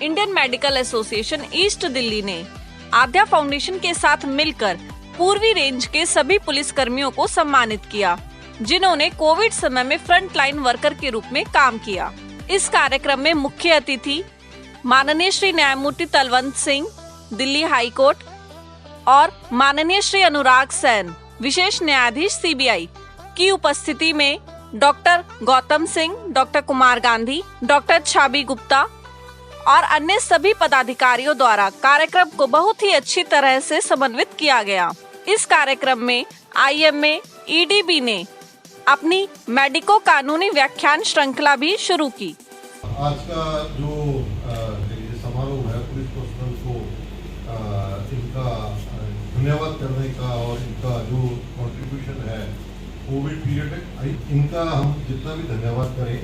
Indian medical association east Delhi ने आद्या foundation के साथ मिलकर पूर्वी रेंज के सभी पुलिस कर्मियों को सम्मानित किया, जिन्होंने कोविड समय में फ्रंट लाइन वर्कर के रूप में काम किया। इस कार्यक्रम में मुख्य अतिथि माननीय श्री न्यायमूर्ति तलवंत सिंह, दिल्ली हाई कोर्ट और माननीय श्री अनुराग सैन, विशेष न्यायाधीश सीबीआई की उपस्थिति में doctor Gautam Singh, doctor Kumar Gandhi, doctor Chhabi Gupta और अन्य सभी पदाधिकारियों द्वारा कार्यक्रम को बहुत ही अच्छी तरह से समन्वित किया गया। इस कार्यक्रम में आईएमए ईडीबी ने अपनी मेडिको कानूनी व्याख्यान श्रृंखला भी शुरू की। आज का जो समारोह है पुलिस पर्सनल को इनका धन्यवाद करने का और इनका जो कंट्रीब्यूशन है कोविड पीरियड में, इनका हम जितना भी धन्यवाद करें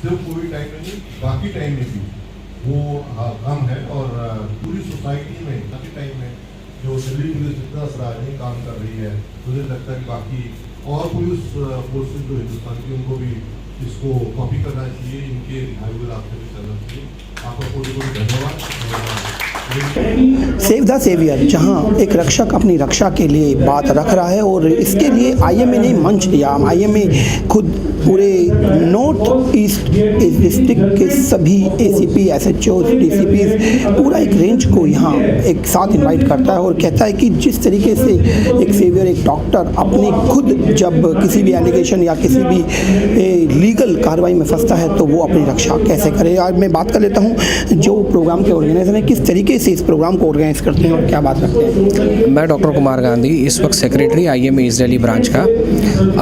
सिर्फ कोविड टाइम में नहीं बाकी टाइम में भी वो कम है। और पूरी सोसाइटी में बाकी टाइम में जो दिल्ली पुलिस जितना सराहनीय काम कर रही है, मुझे लगता है कि बाकी और पुलिस फोर्सेस जो हिंदुस्तान की उनको भी इसको कॉपी करना चाहिए, इनके दिखाए हुए रास्ते पे चलना चाहिए। आपका बहुत बहुत धन्यवाद। सेव द सेवियर, जहां एक रक्षक अपनी रक्षा के लिए बात रख रहा है और इसके लिए आईएमए ने मंच दिया। आईएमए खुद पूरे नॉर्थ ईस्ट डिस्ट्रिक्ट के सभी एसीपी, एसएचओ, डीसीपी पूरा एक रेंज को यहाँ एक साथ इनवाइट करता है और कहता है कि जिस तरीके से एक सेवियर, एक डॉक्टर अपने खुद जब किसी भी एलिगेशन या किसी भी लीगल कार्रवाई में फंसता है तो वो अपनी रक्षा कैसे करे। आज मैं बात कर लेता हूँ जो प्रोग्राम के ऑर्गेनाइजर हैं, किस तरीके से इस प्रोग्राम को ऑर्गेनाइज करते हैं और क्या बात रखते हैं। मैं डॉक्टर कुमार गांधी, इस वक्त secretary IMA east Delhi branch का।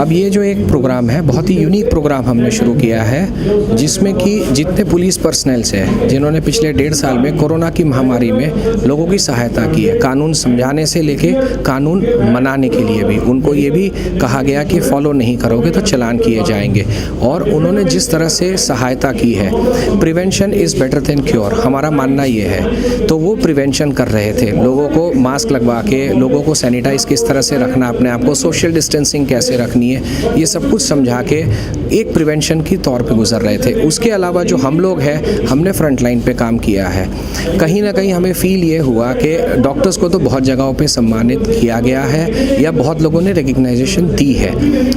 अब ये जो एक प्रोग्राम है, बहुत ही यूनिक प्रोग्राम हमने शुरू किया है, जिसमें कि जितने पुलिस पर्सनल्स हैं जिन्होंने पिछले 1.5 साल में कोरोना की महामारी में लोगों की सहायता की है, कानून समझाने से लेके कानून मनाने के लिए भी, उनको ये भी कहा गया कि फॉलो नहीं करोगे तो चालान किए जाएंगे। और उन्होंने जिस तरह से सहायता की है, prevention is better than cure, हमारा मानना ये है। तो वो प्रिवेंशन कर रहे थे, लोगों को मास्क लगवा के, लोगों को सैनिटाइज किस तरह से रखना, अपने आप को सोशल डिस्टेंसिंग कैसे रखनी है, ये सब कुछ समझा के एक प्रिवेंशन की तौर पे गुजर रहे थे। उसके अलावा जो हम लोग हैं, हमने फ्रंट लाइन पे काम किया है। कहीं ना कहीं हमें फील ये हुआ कि डॉक्टर्स को तो बहुत जगहों पे सम्मानित किया गया है या बहुत लोगों ने रिकग्नाइजेशन दी है,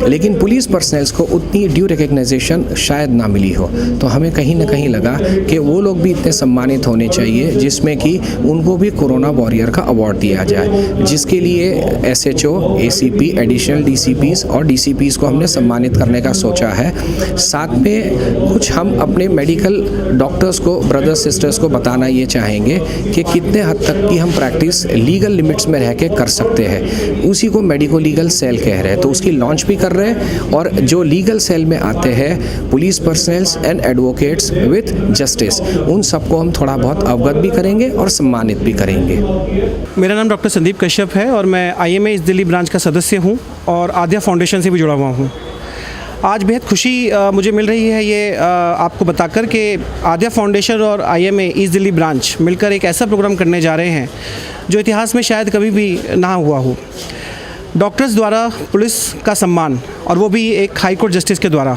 लेकिन पुलिस पर्सनल्स को उतनी ड्यू रिकग्नाइजेशन शायद ना मिली हो। तो हमें कहीं ना कहीं लगा कि वो लोग भी इतने सम्मानित होने चाहिए, जिसमें कि उनको भी कोरोना वॉरियर का अवार्ड दिया जाए, जिसके लिए एसएचओ, एसीपी, एडिशनल डीसीपीज और डीसीपीज को हमने सम्मानित करने का सोचा है। साथ में कुछ हम अपने मेडिकल डॉक्टर्स को, ब्रदर्स सिस्टर्स को बताना ये चाहेंगे कि कितने हद तक की हम प्रैक्टिस लीगल लिमिट्स में रह के कर सकते हैं। उसी को मेडिको लीगल सेल कह रहे हैं, तो उसकी लॉन्च भी कर रहे हैं। और जो लीगल सेल में आते हैं police personals and advocates with justice, उन सबको हम थोड़ा बहुत अवगत भी करेंगे और सम्मानित भी करेंगे। मेरा नाम डॉक्टर संदीप कश्यप है और मैं आईएमए ईस्ट दिल्ली ब्रांच का सदस्य हूं और आद्या फाउंडेशन से भी जुड़ा हुआ हूं। आज बेहद खुशी मुझे मिल रही है ये आपको बताकर कि आद्या फाउंडेशन और आईएमए ईस्ट दिल्ली ब्रांच मिलकर एक ऐसा प्रोग्राम करने जा रहे हैं जो इतिहास में शायद कभी भी ना हुआ हो। डॉक्टर्स द्वारा पुलिस का सम्मान, और वो भी एक हाई कोर्ट जस्टिस के द्वारा,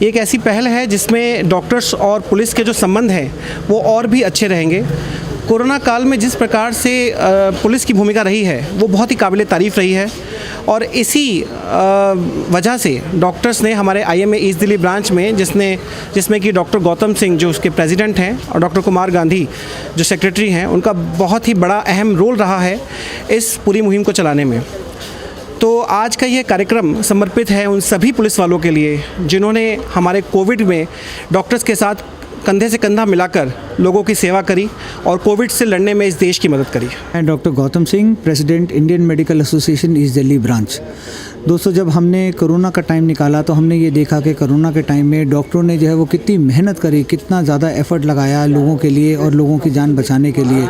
एक ऐसी पहल है जिसमें डॉक्टर्स और पुलिस के जो संबंध हैं वो और भी अच्छे रहेंगे। कोरोना काल में जिस प्रकार से पुलिस की भूमिका रही है वो बहुत ही काबिल तारीफ़ रही है और इसी वजह से डॉक्टर्स ने हमारे आईएमए ईस्ट दिल्ली ब्रांच में, जिसमें कि डॉक्टर गौतम सिंह जो उसके प्रेसिडेंट हैं और डॉक्टर कुमार गांधी जो सेक्रेटरी हैं, उनका बहुत ही बड़ा अहम रोल रहा है इस पूरी मुहिम को चलाने में। तो आज का ये कार्यक्रम समर्पित है उन सभी पुलिस वालों के लिए जिन्होंने हमारे कोविड में डॉक्टर्स के साथ कंधे से कंधा मिलाकर लोगों की सेवा करी और कोविड से लड़ने में इस देश की मदद करी। मैं doctor Gautam Singh, president Indian medical association east Delhi branch. दोस्तों, जब हमने कोरोना का टाइम निकाला तो हमने ये देखा कि कोरोना के टाइम में डॉक्टरों ने जो है वो कितनी मेहनत करी, कितना ज़्यादा एफर्ट लगाया लोगों के लिए और लोगों की जान बचाने के लिए।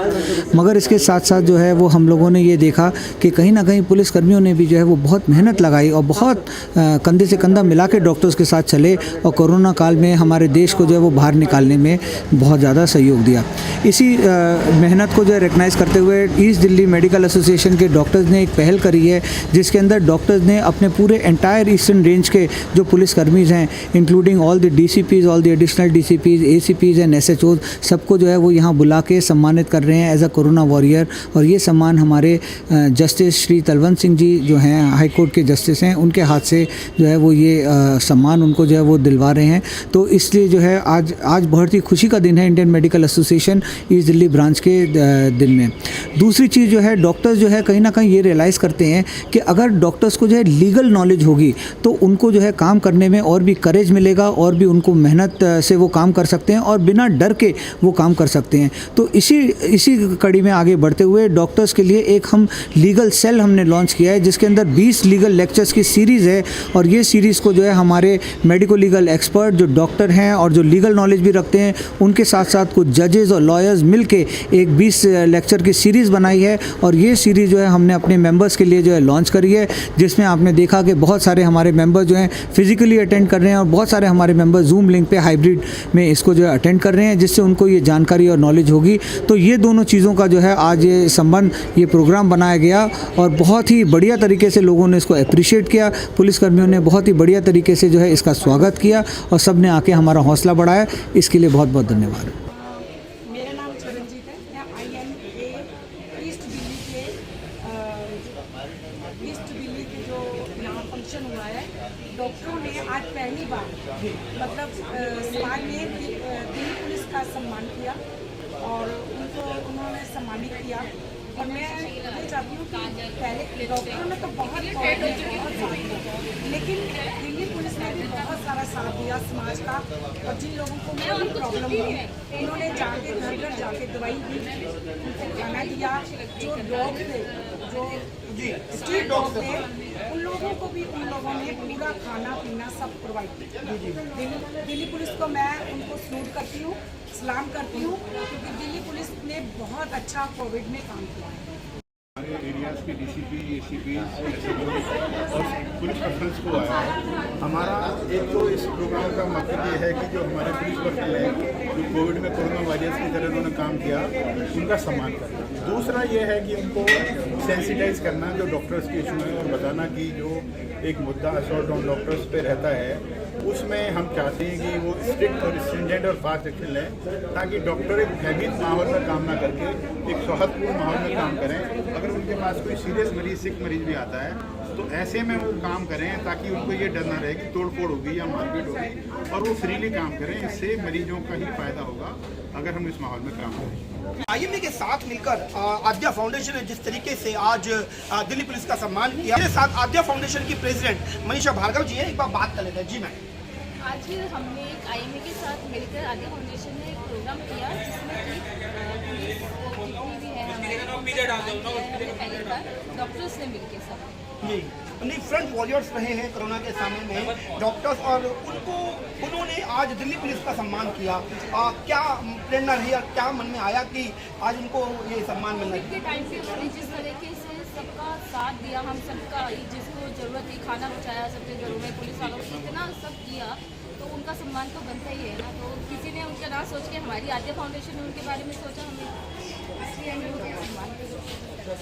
मगर इसके साथ साथ जो है वो हम लोगों ने ये देखा कि कहीं ना कहीं पुलिसकर्मियों ने भी जो है वो बहुत मेहनत लगाई और बहुत कंधे से कंधा मिला के डॉक्टर्स के साथ चले और कोरोना काल में हमारे देश को जो है वो बाहर निकालने में बहुत ज़्यादा सहयोग दिया। इसी मेहनत को जो है रिकग्नाइज़ करते हुए ईस्ट दिल्ली मेडिकल एसोसिएशन के डॉक्टर्स ने एक पहल करी है, जिसके अंदर डॉक्टर्स ने अपने पूरे एंटायर ईस्टर्न रेंज के जो पुलिसकर्मीज़ हैं, including all the DCPs, all the additional DCPs, ACPs and SHOs, सबको जो है वो यहाँ बुला के सम्मानित कर रहे हैं एज अ कोरोना वॉरियर। और ये सम्मान हमारे जस्टिस श्री तलवंत सिंह जी जो हैं हाई कोर्ट के जस्टिस हैं, उनके हाथ से जो है वो ये सम्मान उनको जो है वो दिलवा रहे हैं। तो इसलिए जो है आज बहुत ही खुशी का दिन है Indian medical association east Delhi branch के दिन में। दूसरी चीज़ जो है, डॉक्टर्स जो है कहीं ना कहीं ये रियलाइज़ करते हैं कि अगर डॉक्टर्स को जो है लीगल नॉलेज होगी तो उनको जो है काम करने में और भी करेज मिलेगा और भी उनको मेहनत से वो काम कर सकते हैं और बिना डर के वो काम कर सकते हैं। तो इसी कड़ी में आगे बढ़ते हुए डॉक्टर्स के लिए एक हम लीगल सेल हमने लॉन्च किया है, जिसके अंदर 20 लीगल लेक्चर्स की सीरीज़ है। और ये सीरीज़ को जो है हमारे मेडिको लीगल एक्सपर्ट जो डॉक्टर हैं और जो लीगल नॉलेज भी रखते हैं, उनके साथ साथ कुछ जजेस और लॉयर्स मिलके एक 20 लेक्चर की सीरीज़ बनाई है। और ये सीरीज़ जो है हमने अपने मेंबर्स के लिए जो है लॉन्च करी है, जिसमें आपने देखा कि बहुत सारे हमारे मेंबर जो हैं फिजिकली अटेंड कर रहे हैं और बहुत सारे हमारे मेंबर जूम लिंक पे हाइब्रिड में इसको जो है अटेंड कर रहे हैं, जिससे उनको ये जानकारी और नॉलेज होगी। तो ये दोनों चीज़ों का जो है आज ये संबंध, ये प्रोग्राम बनाया गया और बहुत ही बढ़िया तरीके से लोगों ने इसको अप्रिशिएट किया। पुलिसकर्मियों ने बहुत ही बढ़िया तरीके से जो है इसका स्वागत किया और सब ने आके हमारा हौसला बढ़ाया। इसके लिए बहुत बहुत धन्यवाद। मेरा नाम चरणजीत है। मैं IMA ईस्ट दिल्ली के जो यहाँ फंक्शन हुआ है, डॉक्टरों ने आज पहली बार मतलब समाज में दिल्ली पुलिस का सम्मान किया और उन्होंने सम्मानित किया। और मैं ये चाहती हूँ कि पहले डॉक्टरों ने तो बहुत साथ दिया, लेकिन दिल्ली पुलिस ने भी बहुत सारा साथ दिया समाज का। और जिन लोगों को कोई प्रॉब्लम हुई उन्होंने जाके घर घर जाके दवाई दी, उनको खाना दिया। जो डॉग थे, जो स्ट्रीट डॉग थे, उन लोगों को भी उन लोगों ने पूरा खाना पीना सब प्रोवाइड किया। दिल्ली पुलिस को मैं उनको सल्यूट करती हूँ, सलाम करती हूँ, क्योंकि दिल्ली पुलिस ने बहुत अच्छा कोविड में काम किया है। हमारे एरियाज़ के DCP, ACP और पुलिस पर्सनल्स को आया है। हमारा एक तो इस प्रोग्राम का मकसद ये है कि जो हमारे पुलिस पर्सनल हैं जो कोविड में कोरोना वायरस की तरह उन्होंने काम किया, उनका सम्मान करना। दूसरा ये है कि उनको सेंसिटाइज करना जो डॉक्टर्स के इशू है और बताना कि जो एक मुद्दा असॉल्ट ऑन डॉक्टर्स पे रहता है, उसमें हम चाहते हैं कि वो स्ट्रिक्ट और स्ट्रिंजेंट और फास्ट एक्शन लें, ताकि डॉक्टर एक भयभीत माहौल में काम ना करके एक सौहार्दपूर्ण माहौल में काम करें। अगर उनके पास कोई सीरियस मरीज, सिक मरीज भी आता है तो ऐसे में वो काम करें ताकि उनको ये डर ना रहे कि तोड़फोड़ होगी या मारपीट होगी, और वो फ्रीली काम करें। इससे मरीजों का ही फायदा होगा अगर हम इस माहौल में काम करें। IMA के साथ मिलकर आद्या फाउंडेशन ने जिस तरीके से आज दिल्ली पुलिस का सम्मान किया, मेरे साथ आद्या फाउंडेशन की प्रेसिडेंट मनीषा भार्गव जी हैं। एक बार बात कर लेते हैं। जी मैम, आज हमने एक IMA के साथ मिलकर आद्या फाउंडेशन ने एक प्रोग्राम किया, जिसमें कि पुलिस जितनी भी है हमारे पहली बार डॉक्टर्स ने मिलकर सब जी नहीं फ्रंट वॉरियर्स रहे हैं कोरोना के सामने में डॉक्टर्स, और उन्होंने आज दिल्ली पुलिस का सम्मान किया। क्या प्रेरणा रही और क्या मन में आया कि आज उनको ये सम्मान मिलना के टाइम पे उन्होंने जिस तरीके से सबका साथ दिया, हम सबका जिसको ज़रूरत थी खाना पहुँचाया सबके घरों में, पुलिस वालों को इतना सब किया, तो उनका सम्मान तो बनता ही है ना। तो किसी ने उनका ना सोच के हमारी आद्या फाउंडेशन ने उनके बारे में सोचा, हमें इसलिए हमें उनका सम्मान किया।